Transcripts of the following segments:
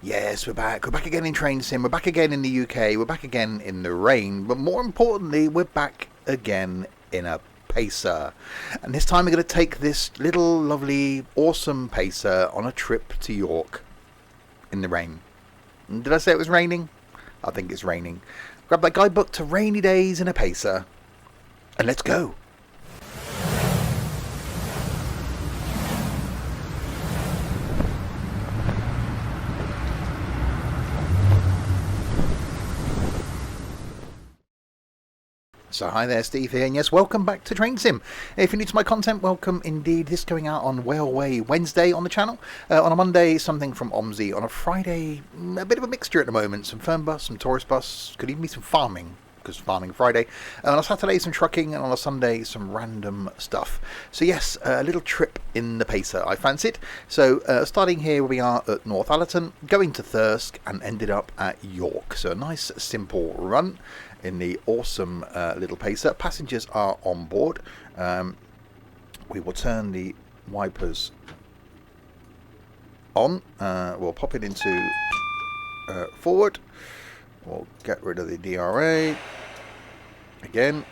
Yes, we're back. We're back again in Train Sim. We're back again in the UK. We're back again in the rain. But more importantly, we're back again in a pacer. And this time we're going to take this little, lovely, awesome pacer on a trip to York in the rain. Did I say it was raining? I think it's raining. Grab that guidebook to Rainy Days in a Pacer. And let's go. So hi there, Steve here, and yes, welcome back to Train Sim. If you're new to my content, welcome indeed. This going out on Whaleway Wednesday on the channel. On a Monday, something from OMSI. On a Friday, a bit of a mixture at the moment. Some firm bus, some tourist bus, could even be some farming, because farming Friday. On a Saturday, some trucking, and on a Sunday, some random stuff. So yes, a little trip in the Pacer I fancied. So starting here, we are at Northallerton, going to Thirsk, and ended up at York. So a nice, simple run in the awesome little Pacer. Passengers are on board. We will turn the wipers on. We'll pop it into forward. We'll get rid of the DRA again.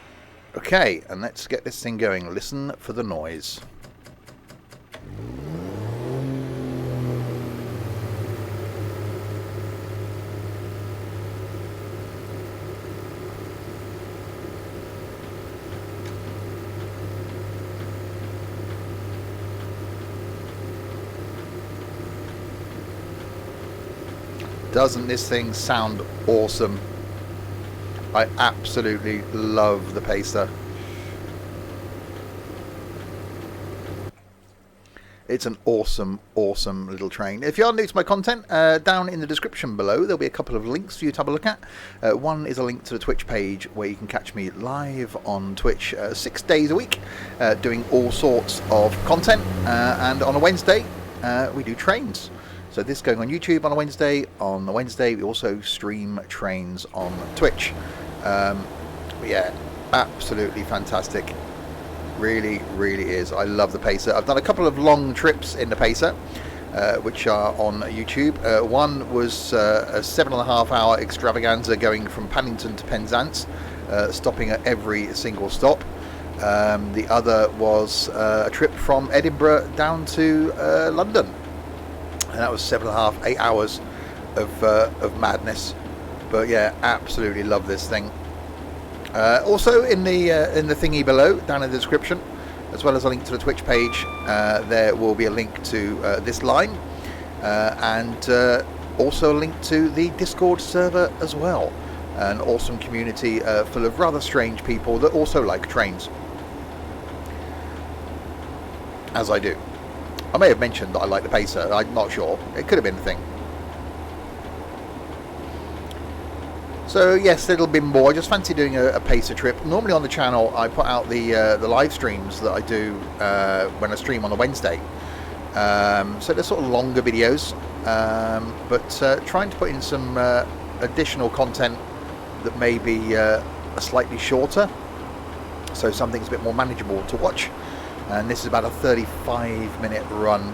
Okay, and let's get this thing going. Listen for the noise. Doesn't this thing sound awesome? I absolutely love the Pacer. It's an awesome, awesome little train. If you are new to my content, down in the description below, there'll be a couple of links for you to have a look at. One is a link to the Twitch page where you can catch me live on Twitch 6 days a week, doing all sorts of content. And on a Wednesday, we do trains. So this going on YouTube on a Wednesday. On the Wednesday, we also stream trains on Twitch. Yeah, absolutely fantastic. Really, really is. I love the Pacer. I've done a couple of long trips in the Pacer, which are on YouTube. One was a 7.5 hour extravaganza going from Paddington to Penzance, stopping at every single stop. The other was a trip from Edinburgh down to London. And that was 7.5, 8 hours of madness. But yeah, absolutely love this thing. Also in the thingy below, down in the description, as well as a link to the Twitch page, there will be a link to this line, and also a link to the Discord server as well. An awesome community full of rather strange people that also like trains, as I do. I may have mentioned that I like the Pacer. I'm not sure. It could have been a thing. So yes, little bit more. I just fancy doing a Pacer trip. Normally on the channel, I put out the live streams that I do when I stream on a Wednesday. So they're sort of longer videos, but trying to put in some additional content that may be slightly shorter, so something's a bit more manageable to watch. And this is about a 35-minute run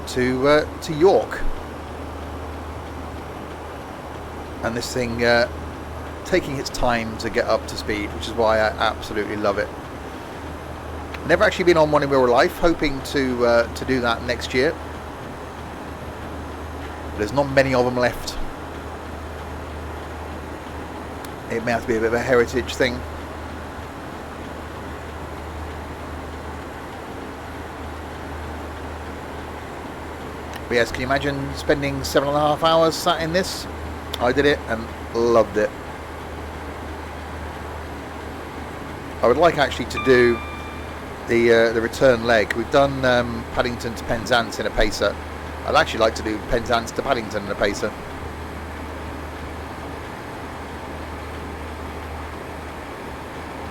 to York. And this thing taking its time to get up to speed, which is why I absolutely love it. Never actually been on one in real life, hoping to do that next year. But there's not many of them left. It may have to be a bit of a heritage thing. But yes, can you imagine spending 7.5 hours sat in this? I did it and loved it. I would like actually to do the return leg. We've done Paddington to Penzance in a Pacer. I'd actually like to do Penzance to Paddington in a Pacer.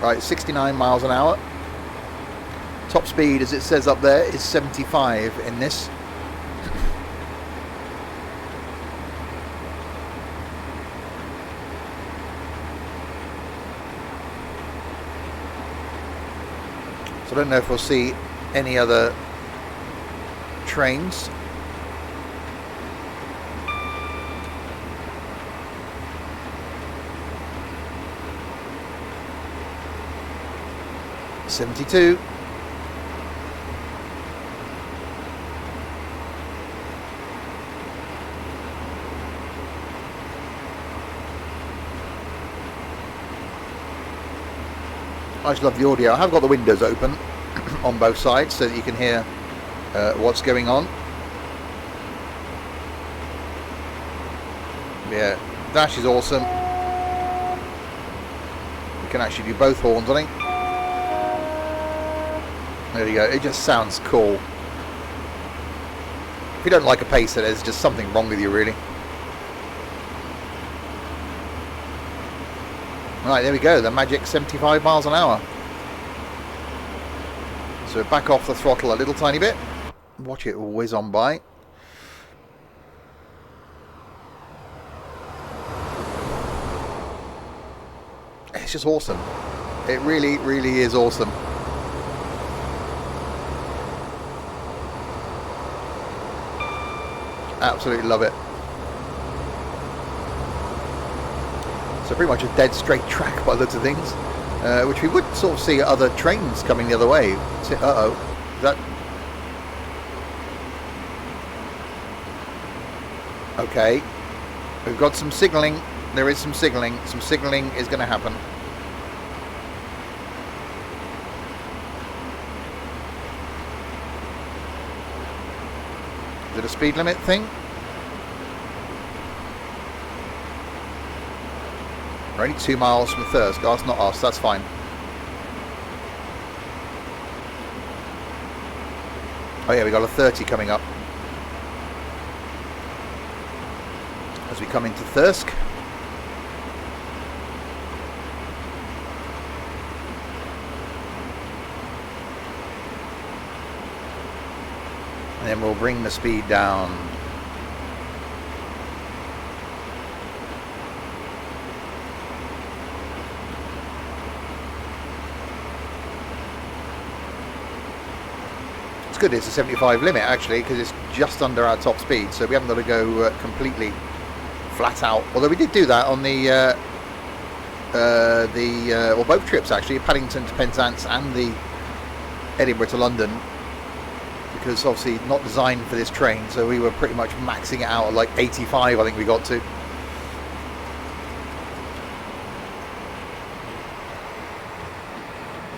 Right, 69 miles an hour. Top speed, as it says up there, is 75 in this. I don't know if we'll see any other trains. 72. I just love the audio. I have got the windows open on both sides so that you can hear what's going on. Yeah, dash is awesome. You can actually do both horns, I think. There you go. It just sounds cool. If you don't like a pacer, there's just something wrong with you, really. Right, there we go. The magic 75 miles an hour. So back off the throttle a little tiny bit. Watch it whiz on by. It's just awesome. It really, really is awesome. Absolutely love it. So pretty much a dead straight track by the looks of things, which we would sort of see other trains coming the other way. Uh-oh. Is that... Okay. We've got some signalling. There is some signalling. Some signalling is going to happen. Is it a speed limit thing? We're only 2 miles from Thirsk. Oh, it's not us. That's fine. Oh yeah, we got a 30 coming up. As we come into Thirsk. And then we'll bring the speed down. It's good it's a 75 limit actually, because it's just under our top speed, so we haven't got to go completely flat out. Although we did do that on the well, both trips actually, Paddington to Penzance and the Edinburgh to London, because obviously not designed for this train, so we were pretty much maxing it out at like 85, I think we got to.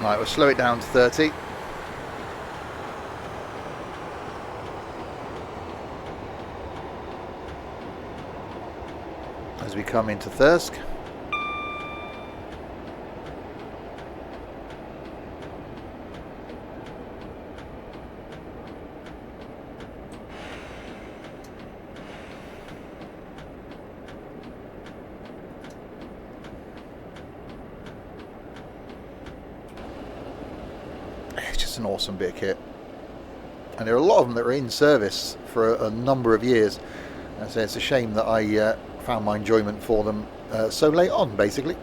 Right, we'll slow it down to 30. As we come into Thirsk. It's just an awesome bit of kit. And there are a lot of them that are in service for a number of years. So it's a shame that I found my enjoyment for them so late on, basically.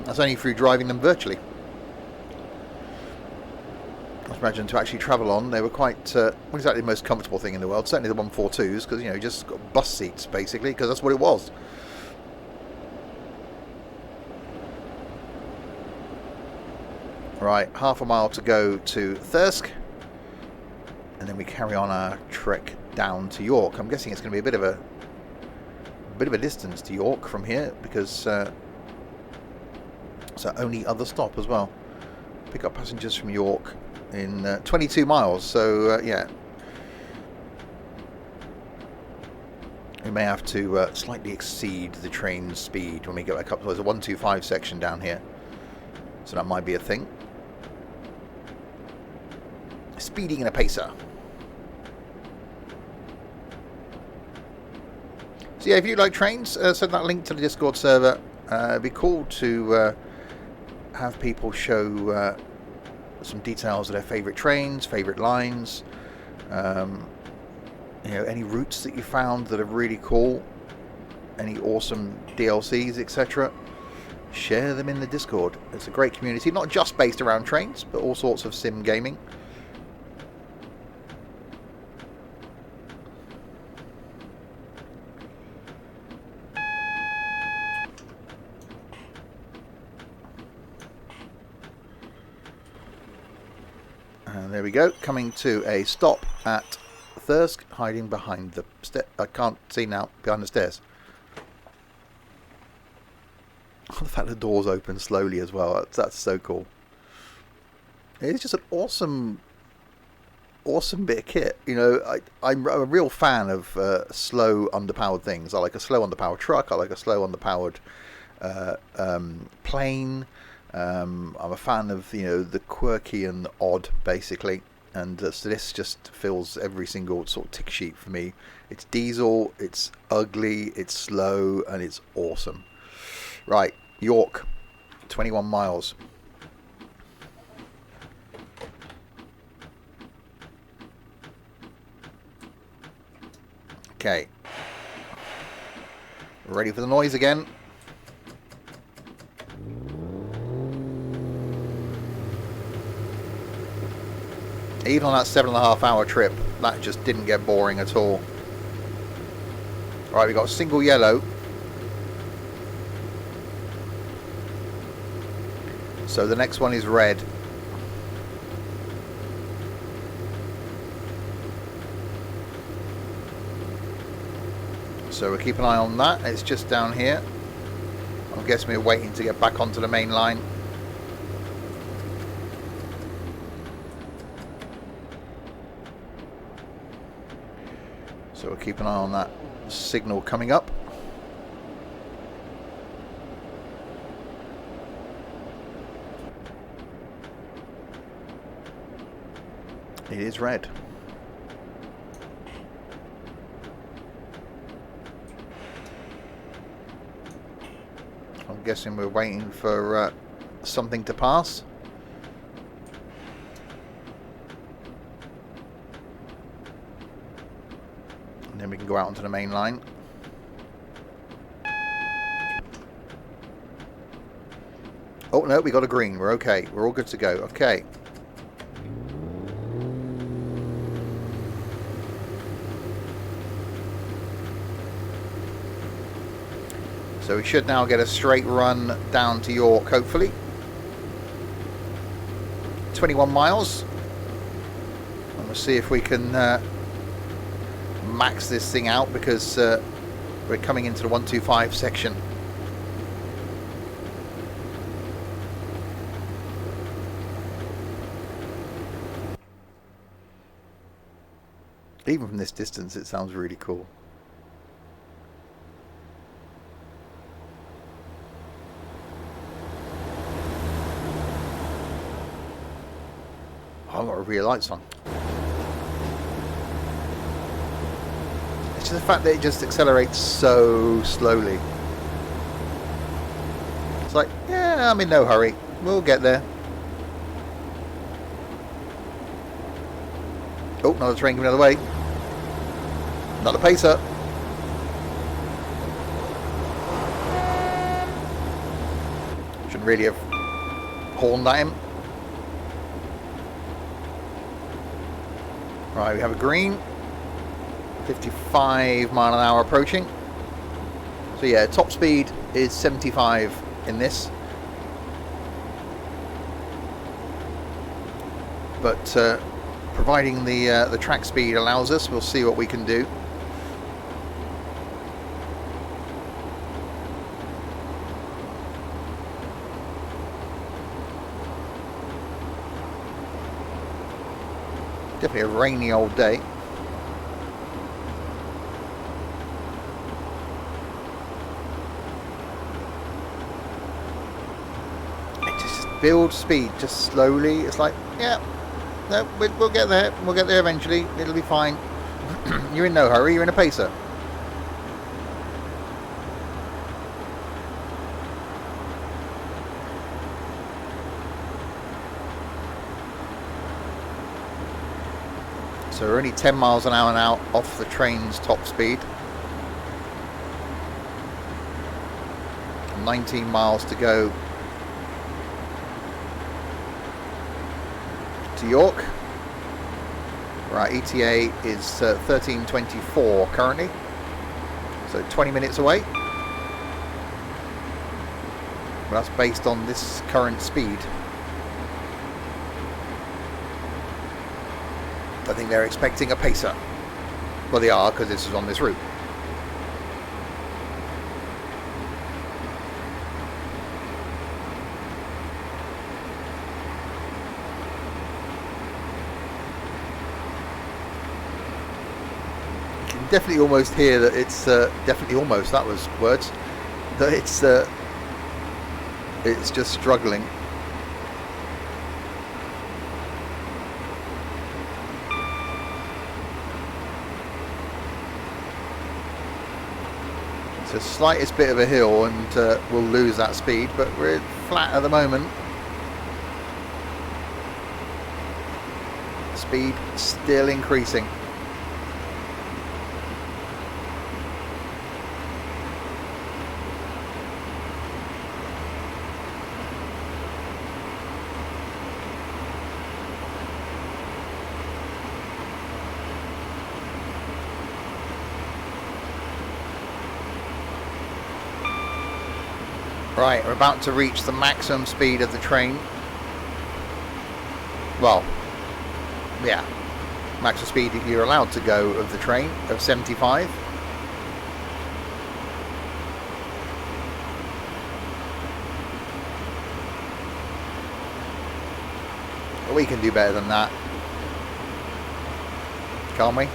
That's only through driving them virtually. I imagine to actually travel on, they were quite, not exactly the most comfortable thing in the world, certainly the 142s, because, you know, just got bus seats, basically, because that's what it was. Right, half a mile to go to Thirsk, and then we carry on our trek down to York. I'm guessing it's going to be a bit of a distance to York from here, because it's our only other stop as well. Pick up passengers from York in 22 miles, so yeah, we may have to slightly exceed the train's speed when we go back up. There's a 125 section down here, so that might be a thing. Speeding in a pacer. So yeah, if you like trains, send that link to the Discord server. It'd be cool to have people show some details of their favourite trains, favourite lines, you know, any routes that you found that are really cool, any awesome DLCs, etc. Share them in the Discord. It's a great community, not just based around trains, but all sorts of sim gaming. And there we go, coming to a stop at Thirsk, hiding behind the I can't see now, behind the stairs. Oh, the fact the doors open slowly as well, that's so cool. It's just an awesome bit of kit. You know, I'm a real fan of slow underpowered things. I like a slow underpowered truck, I like a slow underpowered plane. I'm a fan of, you know, the quirky and the odd, basically. And so this just fills every single sort of tick sheet for me. It's diesel, it's ugly, it's slow, and it's awesome. Right, York, 21 miles. Okay. Ready for the noise again. Even on that 7.5 hour trip, that just didn't get boring at all. Alright, we got a single yellow. So the next one is red. So we'll keep an eye on that. It's just down here. I'm guessing we're waiting to get back onto the main line. So we'll keep an eye on that signal coming up. It is red. I'm guessing we're waiting for something to pass. And then we can go out onto the main line. Oh no, we got a green. We're okay. We're all good to go. Okay. So we should now get a straight run down to York, hopefully. 21 miles. And we'll see if we can max this thing out, because we're coming into the 125 section. Even from this distance, it sounds really cool. I've got rear lights on. It's just the fact that it just accelerates so slowly. It's like, yeah, I'm in no hurry. We'll get there. Oh, another train coming the other way. Another pacer. Shouldn't really have horned at him. Right, we have a green. 55 mile an hour approaching. So yeah, top speed is 75 in this. But providing the track speed allows us, we'll see what we can do. Definitely a rainy old day. It just builds speed just slowly. It's like, yeah, no, we'll get there. We'll get there eventually. It'll be fine. You're in no hurry. You're in a pacer. So we're only 10 miles an hour now off the train's top speed. 19 miles to go to York. Right, ETA is 13:24 currently, so 20 minutes away. But that's based on this current speed. I think they're expecting a pacer. Well, they are, because this is on this route. You can definitely almost hear that it's definitely almost, that was words, that it's just struggling. It's the slightest bit of a hill and we'll lose that speed, but we're flat at the moment. Speed still increasing. Right, we're about to reach the maximum speed of the train. Well, yeah, maximum speed that you're allowed to go of the train of 75. But we can do better than that, can't we?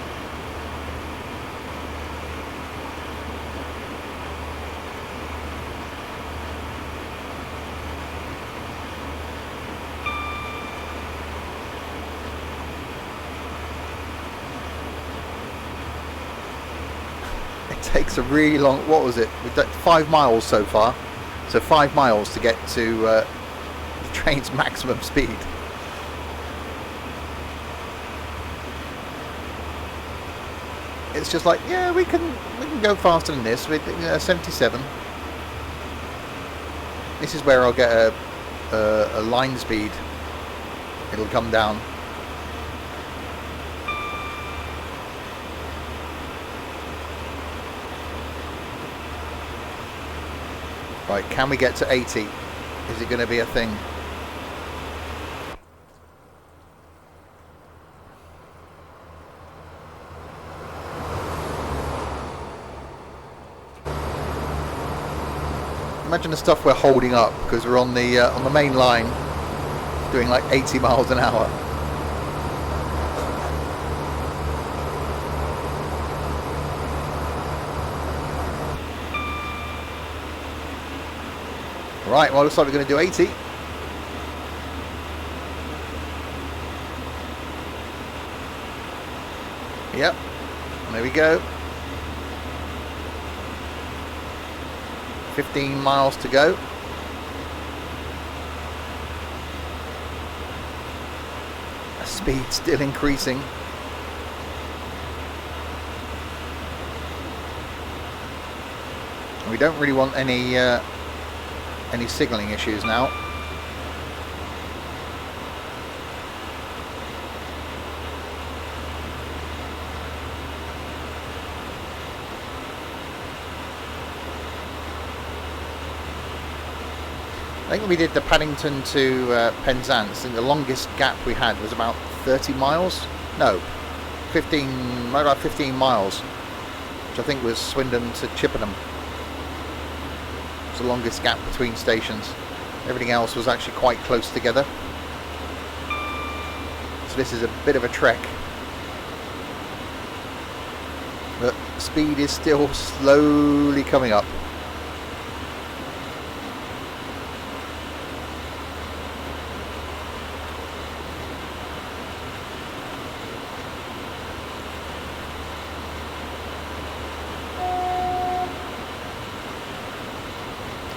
Takes a really long, what was it, we've done 5 miles so far, so 5 miles to get to the train's maximum speed. It's just like, yeah, we can go faster than this with 77. This is where I'll get a line speed, it'll come down. Right, can we get to 80? Is it going to be a thing? Imagine the stuff we're holding up because we're on the main line, doing like 80 miles an hour. Right, well, looks like we're going to do 80. Yep, there we go. 15 miles to go. Speed still increasing. We don't really want any signalling issues now. I think we did the Paddington to Penzance, and the longest gap we had was about 30 miles. No, 15, about 15 miles, which I think was Swindon to Chippenham. It was the longest gap between stations. Everything else was actually quite close together. So this is a bit of a trek. But speed is still slowly coming up.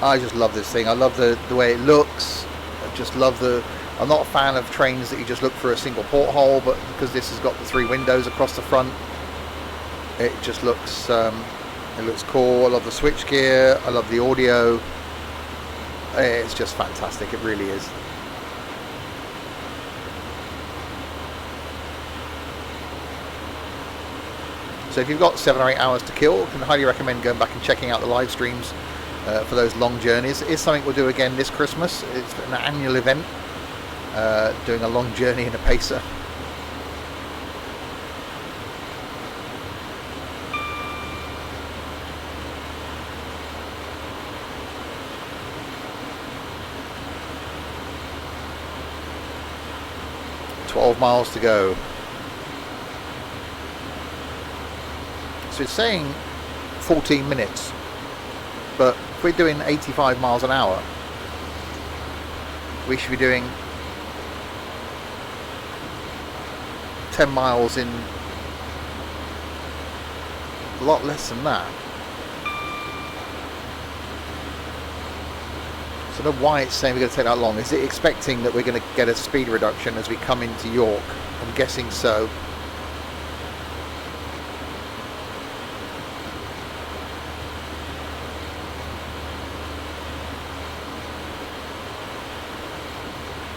I just love this thing. I love the way it looks. I just love I'm not a fan of trains that you just look for a single porthole, but because this has got the 3 windows across the front, it just looks it looks cool. I love the switchgear. I love the audio. It's just fantastic. It really is. So if you've got 7 or 8 hours to kill, I can highly recommend going back and checking out the live streams for those long journeys. It is something we'll do again this Christmas. It's an annual event, doing a long journey in a pacer. 12 miles to go. So it's saying 14 minutes, but if we're doing 85 miles an hour, we should be doing 10 miles in a lot less than that. So I don't know why it's saying we're going to take that long. Is it expecting that we're going to get a speed reduction as we come into York? I'm guessing so.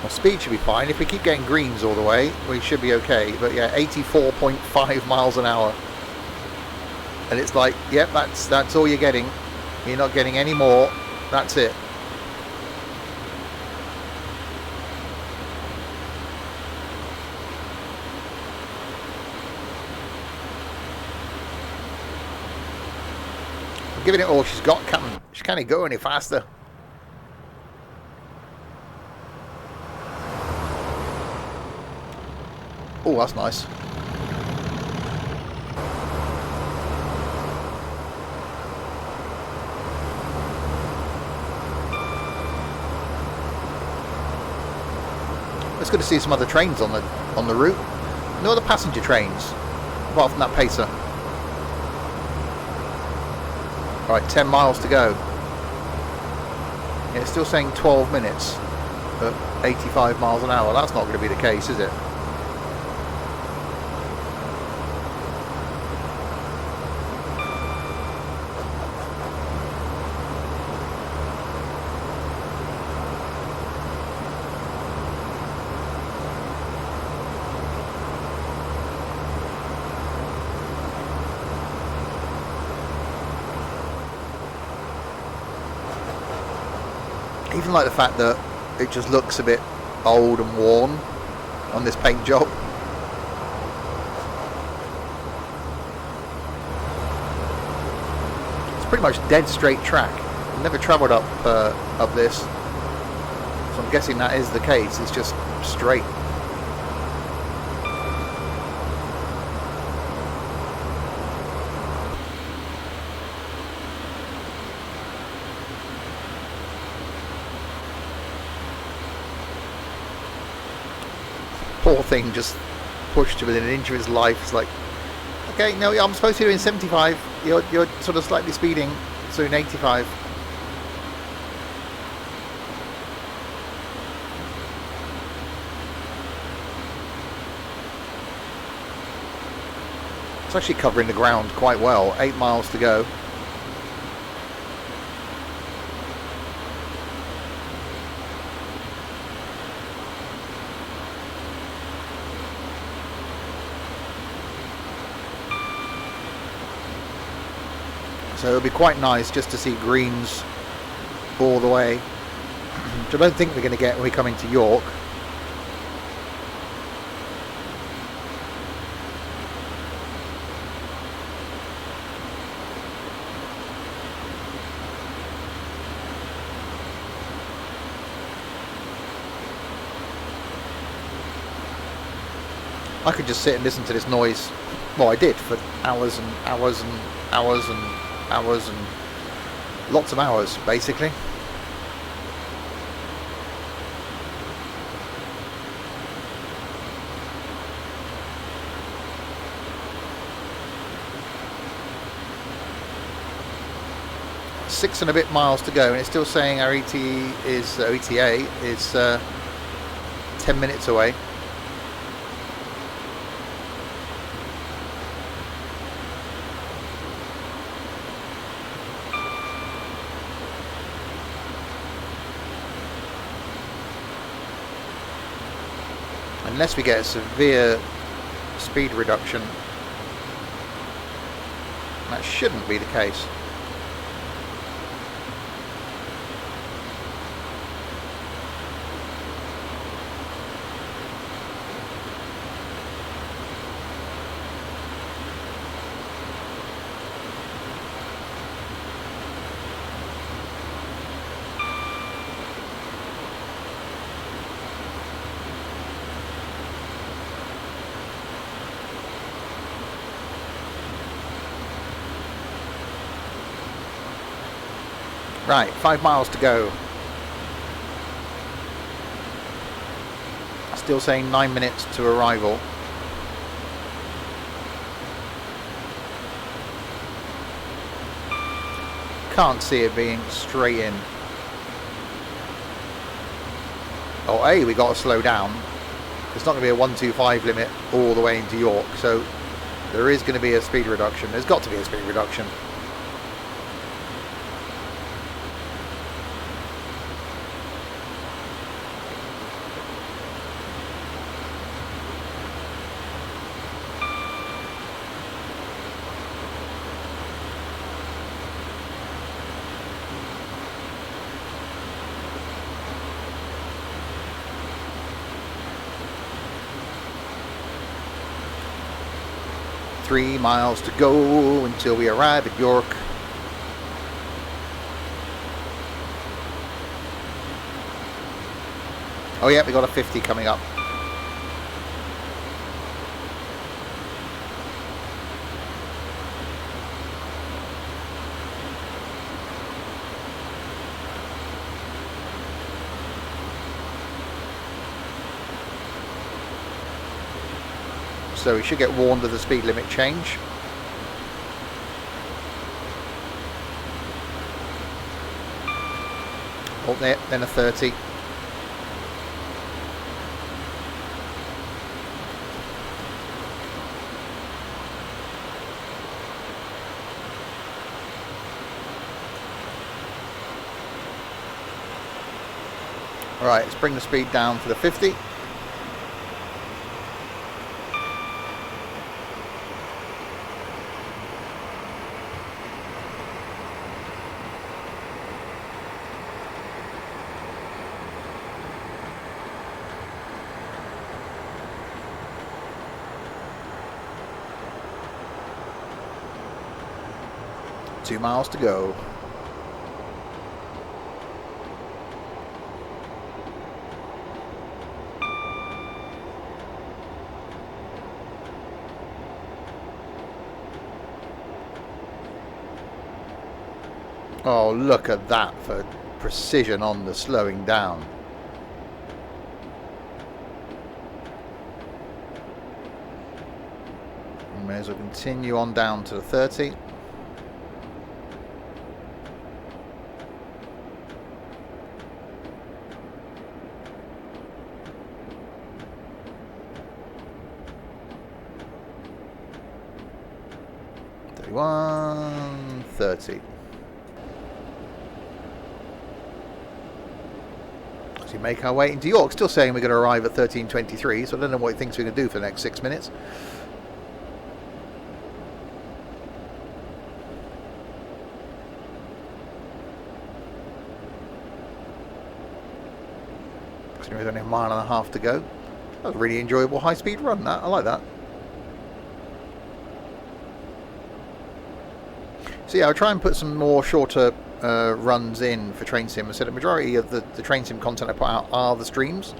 Well, speed should be fine. If we keep getting greens all the way, we should be okay. But yeah, 84.5 miles an hour. And it's like, yep, that's all you're getting. You're not getting any more. That's it. Giving it all she's got, Captain. She can't go any faster. Oh, that's nice. It's good to see some other trains on the route. No other passenger trains, apart from that pacer. Right, 10 miles to go. Yeah, it's still saying 12 minutes at 85 miles an hour. That's not going to be the case, is it? Even like the fact that it just looks a bit old and worn on this paint job. It's pretty much dead straight track. I've never travelled up this, so I'm guessing that is the case. It's just straight. Poor thing, just pushed to within an inch of his life. It's like, okay, no, I'm supposed to be doing 75. You're sort of slightly speeding, so in 85. It's actually covering the ground quite well. 8 miles to go. So it'll be quite nice just to see greens all the way, which I don't think we're going to get when we come into York. I could just sit and listen to this noise. Well, I did for hours and hours and hours and hours and lots of hours, basically. Six and a bit miles to go, and it's still saying our ETA is 10 minutes away. Unless we get a severe speed reduction, that shouldn't be the case. Right, 5 miles to go. Still saying 9 minutes to arrival. Can't see it being straight in. Oh, hey, we got to slow down. It's not going to be a 125 limit all the way into York, so there is going to be a speed reduction. There's got to be a speed reduction. Three miles to go until we arrive at York. Oh yeah, we got a 50 coming up. So we should get warned of the speed limit change. Oh, there, then a 30. All right, let's bring the speed down to the 50. Two miles to go. Oh, look at that for precision on the slowing down. We may as well continue on down to the 30. One 30. As we make our way into York, still saying we're going to arrive at 13:23, so I don't know what he thinks we're going to do for the next 6 minutes. There's only a mile and a half to go. That was a really enjoyable high-speed run. That I like that. So yeah, I'll try and put some more shorter runs in for Train Sim. So the majority of the Train Sim content I put out are the streams,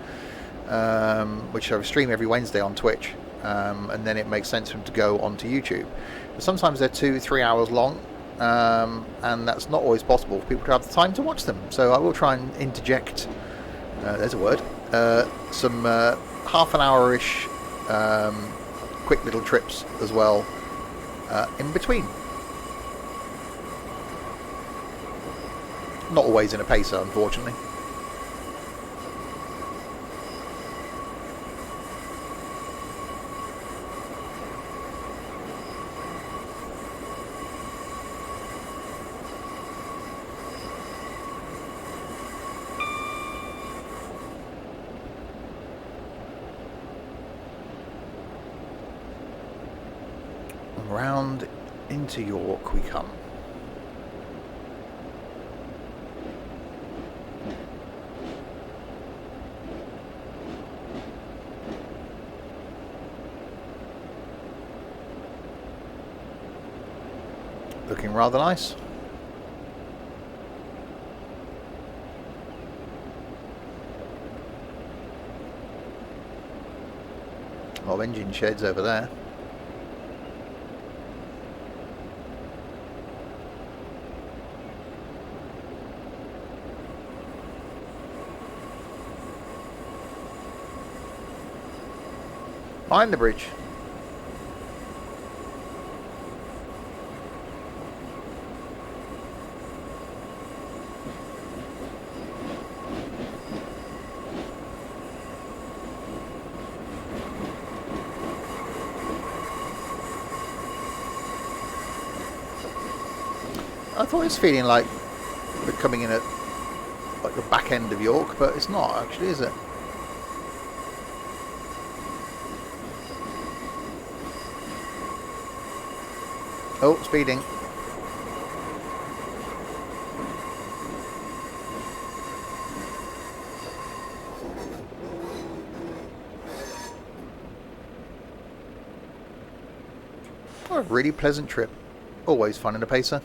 which I stream every Wednesday on Twitch, and then it makes sense for them to go onto YouTube. But sometimes they're 2-3 hours long, and that's not always possible for people to have the time to watch them. So I will try and interject, there's a word, some half an hour-ish quick little trips as well in between. Not always in a pacer, unfortunately. Round into York we come. Looking rather nice. A lot of engine sheds over there. Behind the bridge. I thought it was feeling like we're coming in at like the back end of York, but it's not actually, is it? Oh, speeding. Oh, a really pleasant trip. Always fun in a pacer.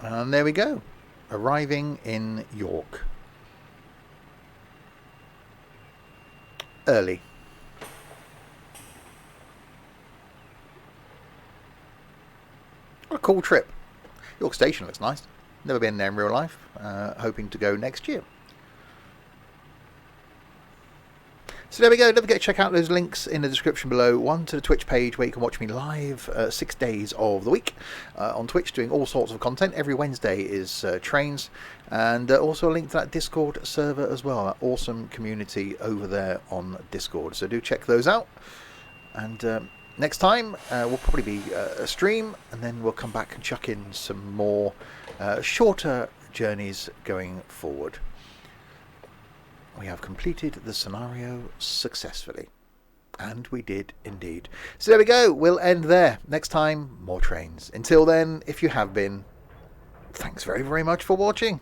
And there we go, arriving in York. Early. What a cool trip. York Station looks nice. Never been there in real life. Hoping to go next year. So there we go. Don't forget to check out those links in the description below. One to the Twitch page where you can watch me live 6 days of the week on Twitch doing all sorts of content. Every Wednesday is trains. And also a link to that Discord server as well. That awesome community over there on Discord. So do check those out. And next time will probably be a stream. And then we'll come back and chuck in some more shorter journeys going forward. We have completed the scenario successfully. And we did indeed. So there we go. We'll end there. Next time, more trains. Until then, if you have been, thanks very, very much for watching.